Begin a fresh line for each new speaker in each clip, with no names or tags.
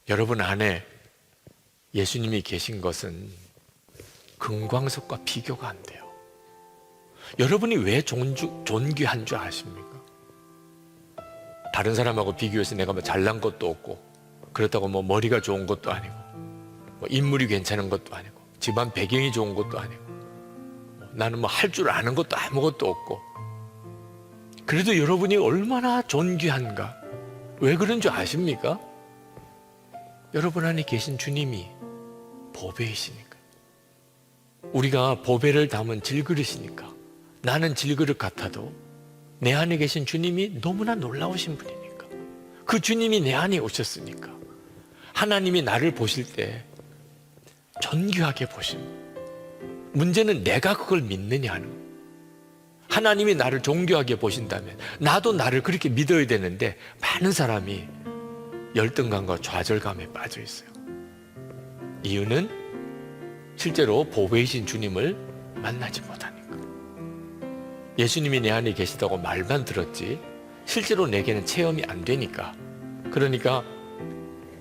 여러분 안에 예수님이 계신 것은 금광석과 비교가 안 돼요. 여러분이 왜 존귀한 줄 아십니까? 다른 사람하고 비교해서 내가 뭐 잘난 것도 없고, 그렇다고 뭐 머리가 좋은 것도 아니고, 뭐 인물이 괜찮은 것도 아니고, 집안 배경이 좋은 것도 아니고, 나는 뭐 할 줄 아는 것도 아무것도 없고, 그래도 여러분이 얼마나 존귀한가? 왜 그런 줄 아십니까? 여러분 안에 계신 주님이 보배이시니까. 우리가 보배를 담은 질그릇이니까. 나는 질그릇 같아도 내 안에 계신 주님이 너무나 놀라우신 분이니까. 그 주님이 내 안에 오셨으니까. 하나님이 나를 보실 때 존귀하게 보십니다. 문제는 내가 그걸 믿느냐 하는 거예요. 하나님이 나를 존귀하게 보신다면 나도 나를 그렇게 믿어야 되는데, 많은 사람이 열등감과 좌절감에 빠져 있어요. 이유는 실제로 보배이신 주님을 만나지 못하니까. 예수님이 내 안에 계시다고 말만 들었지 실제로 내게는 체험이 안 되니까, 그러니까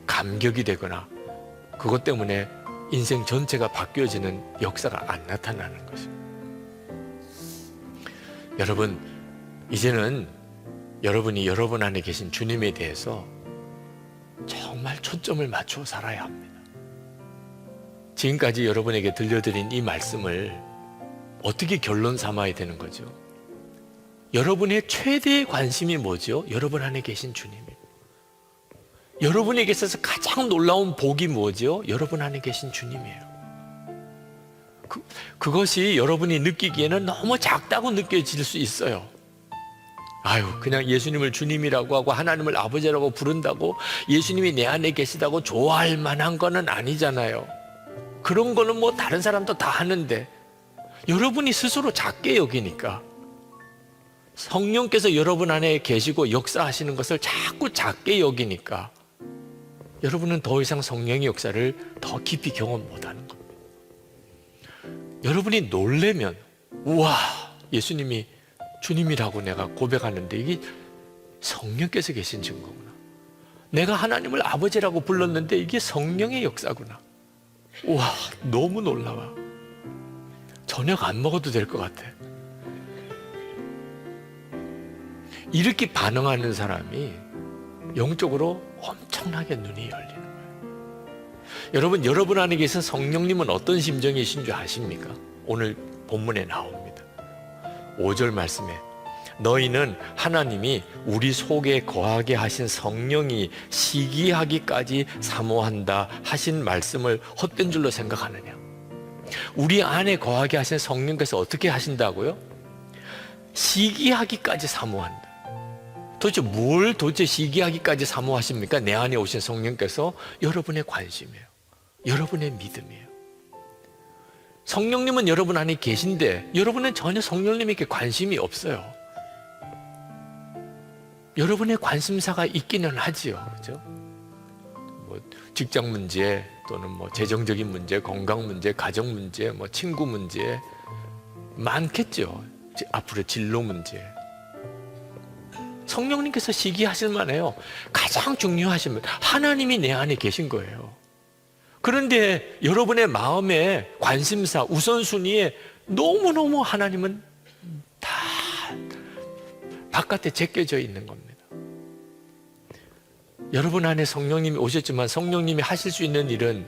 감격이 되거나 그것 때문에 인생 전체가 바뀌어지는 역사가 안 나타나는 것입니다. 여러분, 이제는 여러분이 여러분 안에 계신 주님에 대해서 정말 초점을 맞추어 살아야 합니다. 지금까지 여러분에게 들려드린 이 말씀을 어떻게 결론 삼아야 되는 거죠? 여러분의 최대의 관심이 뭐죠? 여러분 안에 계신 주님이에요. 여러분에게 있어서 가장 놀라운 복이 뭐죠? 여러분 안에 계신 주님이에요. 그것이 여러분이 느끼기에는 너무 작다고 느껴질 수 있어요. 아유, 그냥 예수님을 주님이라고 하고 하나님을 아버지라고 부른다고 예수님이 내 안에 계시다고 좋아할 만한 거는 아니잖아요. 그런 거는 뭐 다른 사람도 다 하는데, 여러분이 스스로 작게 여기니까, 성령께서 여러분 안에 계시고 역사하시는 것을 자꾸 작게 여기니까 여러분은 더 이상 성령의 역사를 더 깊이 경험 못하는 겁니다. 여러분이 놀래면, 우와, 예수님이 주님이라고 내가 고백하는데 이게 성령께서 계신 증거구나. 내가 하나님을 아버지라고 불렀는데 이게 성령의 역사구나. 우와, 너무 놀라워. 저녁 안 먹어도 될 것 같아. 이렇게 반응하는 사람이 영적으로 엄청나게 눈이 열리는 거예요. 여러분, 여러분 안에 계신 성령님은 어떤 심정이신 줄 아십니까? 오늘 본문에 나옵니다. 5절 말씀에 너희는 하나님이 우리 속에 거하게 하신 성령이 시기하기까지 사모한다 하신 말씀을 헛된 줄로 생각하느냐? 우리 안에 거하게 하신 성령께서 어떻게 하신다고요? 시기하기까지 사모한다. 도대체 뭘 시기하기까지 사모하십니까? 내 안에 오신 성령께서 여러분의 관심이에요. 여러분의 믿음이에요. 성령님은 여러분 안에 계신데 여러분은 전혀 성령님에게 관심이 없어요. 여러분의 관심사가 있기는 하지요. 그죠? 뭐 직장 문제, 또는 뭐 재정적인 문제, 건강 문제, 가정 문제, 뭐 친구 문제 많겠죠. 앞으로 진로 문제. 성령님께서 시기하실 만해요. 가장 중요하신 분, 하나님이 내 안에 계신 거예요. 그런데 여러분의 마음의 관심사, 우선순위에 너무너무 하나님은 다 바깥에 제껴져 있는 겁니다. 여러분 안에 성령님이 오셨지만 성령님이 하실 수 있는 일은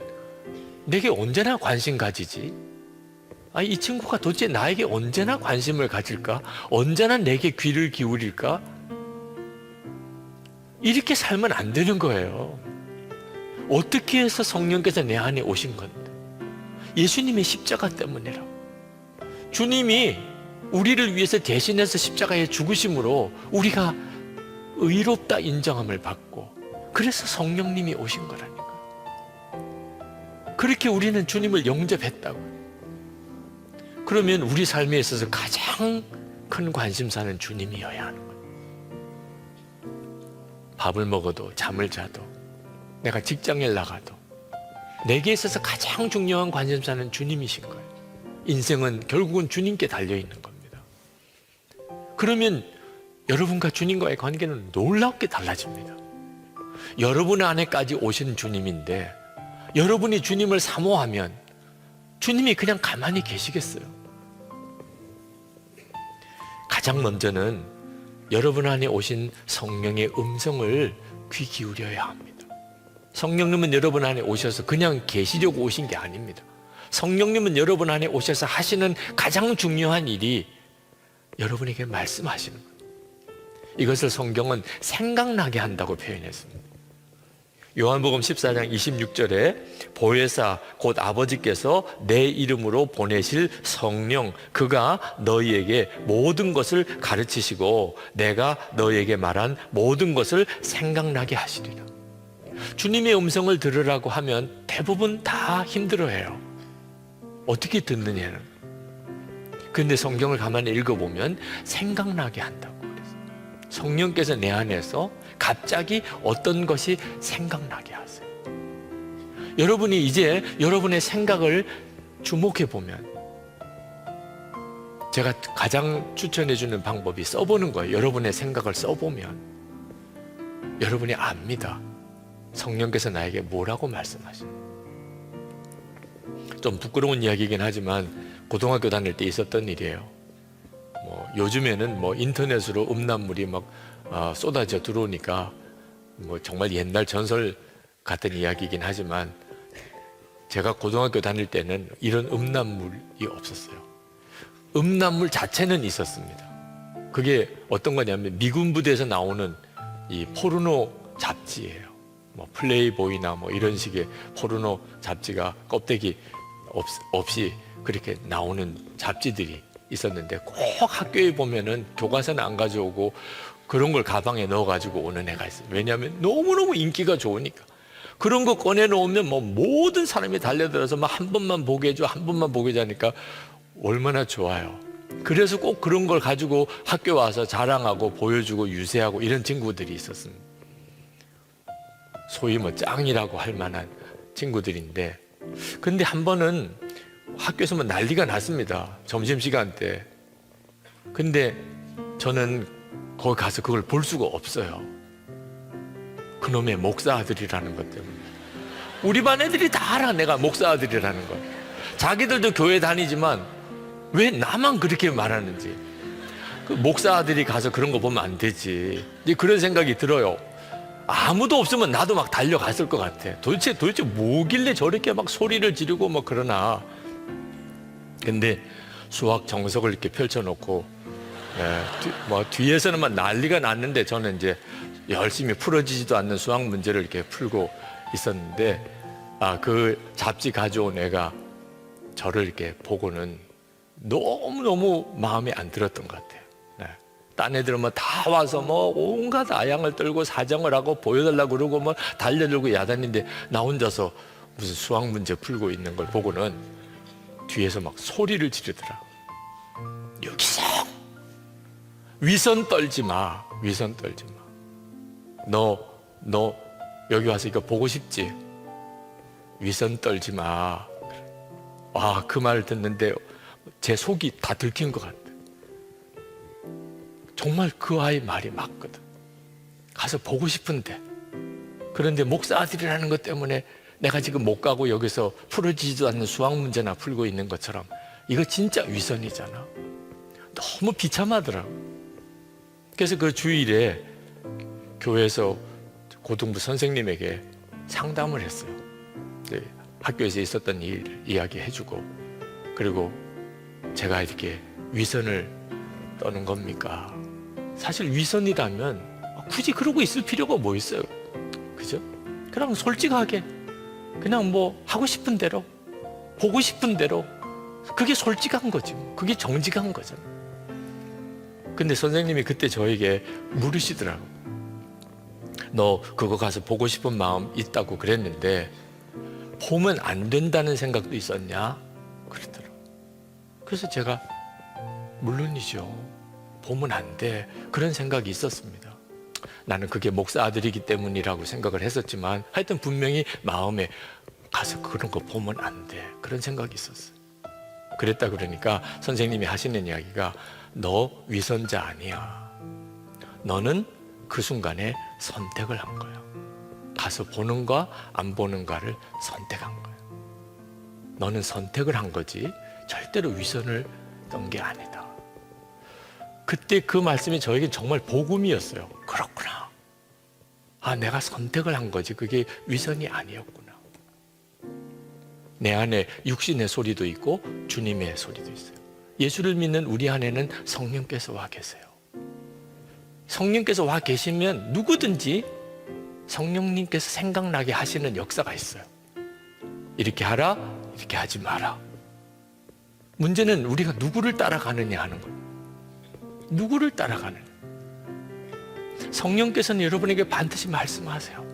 내게 언제나 관심 가지지. 이 친구가 도대체 나에게 언제나 관심을 가질까? 언제나 내게 귀를 기울일까? 이렇게 살면 안 되는 거예요. 어떻게 해서 성령께서 내 안에 오신 건데? 예수님의 십자가 때문이라고. 주님이 우리를 위해서 대신해서 십자가에 죽으심으로 우리가 의롭다 인정함을 받고, 그래서 성령님이 오신 거라니까. 그렇게 우리는 주님을 영접했다고. 그러면 우리 삶에 있어서 가장 큰 관심사는 주님이어야 하는 거예요. 밥을 먹어도 잠을 자도 내가 직장에 나가도 내게 있어서 가장 중요한 관심사는 주님이신 거예요. 인생은 결국은 주님께 달려있는 겁니다. 그러면 여러분과 주님과의 관계는 놀랍게 달라집니다. 여러분 안에까지 오신 주님인데 여러분이 주님을 사모하면 주님이 그냥 가만히 계시겠어요? 가장 먼저는 여러분 안에 오신 성령의 음성을 귀 기울여야 합니다. 성령님은 여러분 안에 오셔서 그냥 계시려고 오신 게 아닙니다. 성령님은 여러분 안에 오셔서 하시는 가장 중요한 일이 여러분에게 말씀하시는 거예요. 이것을 성경은 생각나게 한다고 표현했습니다. 요한복음 14장 26절에 보혜사 곧 아버지께서 내 이름으로 보내실 성령 그가 너희에게 모든 것을 가르치시고 내가 너희에게 말한 모든 것을 생각나게 하시리라. 주님의 음성을 들으라고 하면 대부분 다 힘들어해요. 어떻게 듣느냐는. 그런데 성경을 가만히 읽어보면 생각나게 한다고 그랬어요. 성령께서 내 안에서 갑자기 어떤 것이 생각나게 하세요. 여러분이 이제 여러분의 생각을 주목해 보면, 제가 가장 추천해 주는 방법이 써보는 거예요. 여러분의 생각을 써보면 여러분이 압니다. 성령께서 나에게 뭐라고 말씀하시는지. 좀 부끄러운 이야기이긴 하지만 고등학교 다닐 때 있었던 일이에요. 요즘에는 인터넷으로 음란물이 막 쏟아져 들어오니까 정말 옛날 전설 같은 이야기이긴 하지만 제가 고등학교 다닐 때는 이런 음란물이 없었어요. 음란물 자체는 있었습니다. 그게 어떤 거냐면 미군 부대에서 나오는 이 포르노 잡지예요. 플레이보이나 이런 식의 포르노 잡지가 껍데기 없이 그렇게 나오는 잡지들이 있었는데 꼭 학교에 보면은 교과서는 안 가져오고 그런 걸 가방에 넣어가지고 오는 애가 있어요. 왜냐하면 너무너무 인기가 좋으니까. 그런 거 꺼내놓으면 모든 사람이 달려들어서 한 번만 보게 해줘, 한 번만 보게 해주니까 얼마나 좋아요. 그래서 꼭 그런 걸 가지고 학교 와서 자랑하고 보여주고 유세하고 이런 친구들이 있었습니다. 소위 짱이라고 할 만한 친구들인데, 근데 한 번은 학교에서 난리가 났습니다. 점심시간 때. 근데 저는 거기 가서 그걸 볼 수가 없어요. 그놈의 목사 아들이라는 것 때문에. 우리 반 애들이 다 알아, 내가 목사 아들이라는 걸. 자기들도 교회 다니지만 왜 나만 그렇게 말하는지. 그 목사 아들이 가서 그런 거 보면 안 되지. 그런 생각이 들어요. 아무도 없으면 나도 막 달려갔을 것 같아. 도대체 뭐길래 저렇게 막 소리를 지르고 그러나. 근데 수학 정석을 이렇게 펼쳐놓고 뒤에서는 막 난리가 났는데 저는 이제 열심히 풀어지지도 않는 수학 문제를 이렇게 풀고 있었는데 그 잡지 가져온 애가 저를 이렇게 보고는 너무너무 마음에 안 들었던 것 같아요. 딴 애들은 다 와서 온갖 아양을 떨고 사정을 하고 보여달라고 그러고 달려들고 야단인데 나 혼자서 무슨 수학 문제 풀고 있는 걸 보고는 뒤에서 막 소리를 지르더라. 여기서 위선 떨지 마. 위선 떨지 마. 너 여기 와서 이거 보고 싶지? 위선 떨지 마. 그 말을 듣는데 제 속이 다 들킨 것 같아. 정말 그 아이 말이 맞거든. 가서 보고 싶은데. 그런데 목사 아들이라는 것 때문에 내가 지금 못 가고 여기서 풀어지지도 않는 수학 문제나 풀고 있는 것처럼 이거 진짜 위선이잖아. 너무 비참하더라고. 그래서 그 주일에 교회에서 고등부 선생님에게 상담을 했어요. 학교에서 있었던 일 이야기해주고, 그리고 제가 이렇게 위선을 떠는 겁니까? 사실 위선이라면 굳이 그러고 있을 필요가 뭐 있어요? 그죠? 그냥 솔직하게 그냥 하고 싶은 대로, 보고 싶은 대로, 그게 솔직한 거지. 그게 정직한 거잖아. 근데 선생님이 그때 저에게 물으시더라고. 너 그거 가서 보고 싶은 마음 있다고 그랬는데 보면 안 된다는 생각도 있었냐? 그러더라고. 그래서 제가 물론이죠. 보면 안 돼. 그런 생각이 있었습니다. 나는 그게 목사 아들이기 때문이라고 생각을 했었지만 하여튼 분명히 마음에 가서 그런 거 보면 안 돼. 그런 생각이 있었어요. 그랬다 그러니까 선생님이 하시는 이야기가 너 위선자 아니야. 너는 그 순간에 선택을 한 거야. 가서 보는가 안 보는가를 선택한 거예요. 너는 선택을 한 거지 절대로 위선을 떤 게 아니다. 그때 그 말씀이 저에게 정말 복음이었어요. 그렇구나. 내가 선택을 한 거지 그게 위선이 아니었구나. 내 안에 육신의 소리도 있고 주님의 소리도 있어요. 예수를 믿는 우리 안에는 성령께서 와 계세요. 성령께서 와 계시면 누구든지 성령님께서 생각나게 하시는 역사가 있어요. 이렇게 하라, 이렇게 하지 마라. 문제는 우리가 누구를 따라가느냐 하는 거예요. 누구를 따라가느냐. 성령께서는 여러분에게 반드시 말씀하세요.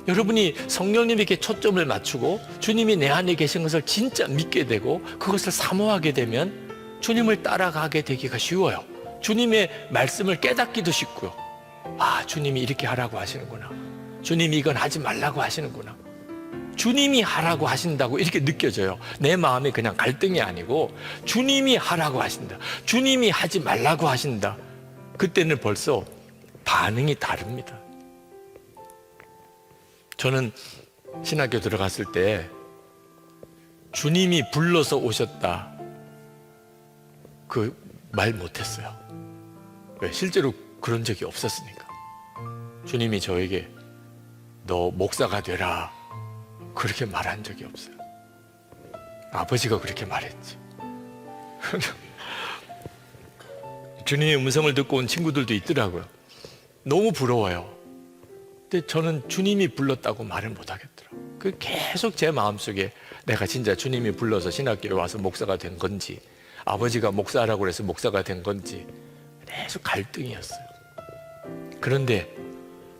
여러분이 성령님에게 초점을 맞추고 주님이 내 안에 계신 것을 진짜 믿게 되고 그것을 사모하게 되면 주님을 따라가게 되기가 쉬워요. 주님의 말씀을 깨닫기도 쉽고요. 주님이 이렇게 하라고 하시는구나. 주님이 이건 하지 말라고 하시는구나. 주님이 하라고 하신다고 이렇게 느껴져요. 내 마음에 그냥 갈등이 아니고 주님이 하라고 하신다. 주님이 하지 말라고 하신다. 그때는 벌써 반응이 다릅니다. 저는 신학교 들어갔을 때 주님이 불러서 오셨다. 그 말 못했어요. 왜? 실제로 그런 적이 없었으니까. 주님이 저에게 너 목사가 되라. 그렇게 말한 적이 없어요. 아버지가 그렇게 말했지. 주님의 음성을 듣고 온 친구들도 있더라고요. 너무 부러워요. 근데 저는 주님이 불렀다고 말을 못하겠더라고요. 그 계속 제 마음속에 내가 진짜 주님이 불러서 신학교에 와서 목사가 된 건지 아버지가 목사라고 해서 목사가 된 건지 계속 갈등이었어요. 그런데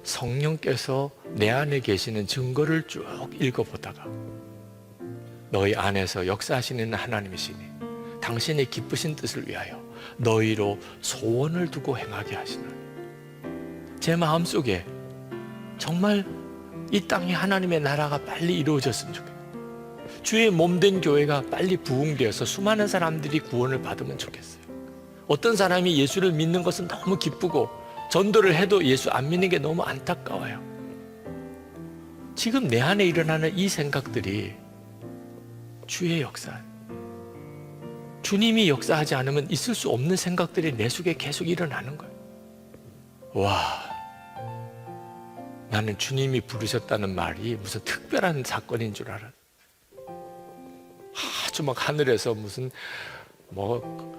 성령께서 내 안에 계시는 증거를 쭉 읽어보다가 너희 안에서 역사하시는 하나님이시니 당신의 기쁘신 뜻을 위하여 너희로 소원을 두고 행하게 하시나니 제 마음속에 정말 이 땅에 하나님의 나라가 빨리 이루어졌으면 좋겠어요. 주의 몸된 교회가 빨리 부흥되어서 수많은 사람들이 구원을 받으면 좋겠어요. 어떤 사람이 예수를 믿는 것은 너무 기쁘고 전도를 해도 예수 안 믿는 게 너무 안타까워요. 지금 내 안에 일어나는 이 생각들이 주의 역사, 주님이 역사하지 않으면 있을 수 없는 생각들이 내 속에 계속 일어나는 거예요. 와, 나는 주님이 부르셨다는 말이 무슨 특별한 사건인 줄 알았어요. 아주 막 하늘에서 무슨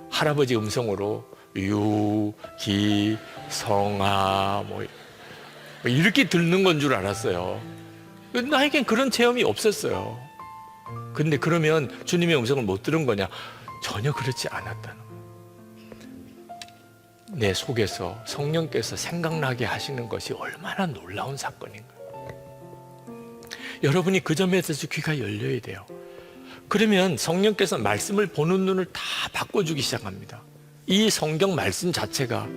할아버지 음성으로 유, 기, 성아 이렇게 듣는 건 줄 알았어요. 나에겐 그런 체험이 없었어요. 근데 그러면 주님의 음성을 못 들은 거냐? 전혀 그렇지 않았다는 거예요. 내 속에서 성령께서 생각나게 하시는 것이 얼마나 놀라운 사건인가요? 여러분이 그 점에 대해서 귀가 열려야 돼요. 그러면 성령께서 말씀을 보는 눈을 다 바꿔주기 시작합니다. 이 성경 말씀 자체가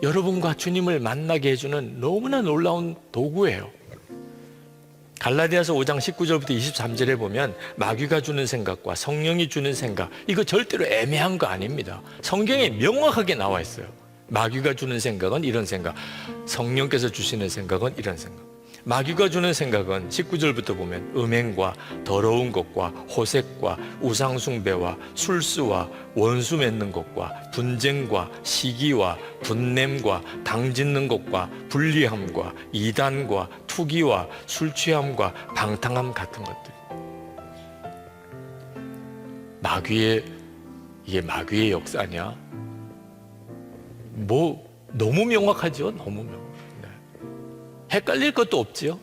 여러분과 주님을 만나게 해주는 너무나 놀라운 도구예요. 갈라디아서 5장 19절부터 23절에 보면 마귀가 주는 생각과 성령이 주는 생각, 이거 절대로 애매한 거 아닙니다. 성경에 명확하게 나와 있어요. 마귀가 주는 생각은 이런 생각, 성령께서 주시는 생각은 이런 생각. 마귀가 주는 생각은 19절부터 보면 음행과 더러운 것과 호색과 우상숭배와 술수와 원수 맺는 것과 분쟁과 시기와 분냄과 당짓는 것과 불리함과 이단과 투기와 술취함과 방탕함 같은 것들. 이게 마귀의 역사냐? 너무 명확하죠? 너무 명확. 헷갈릴 것도 없지요.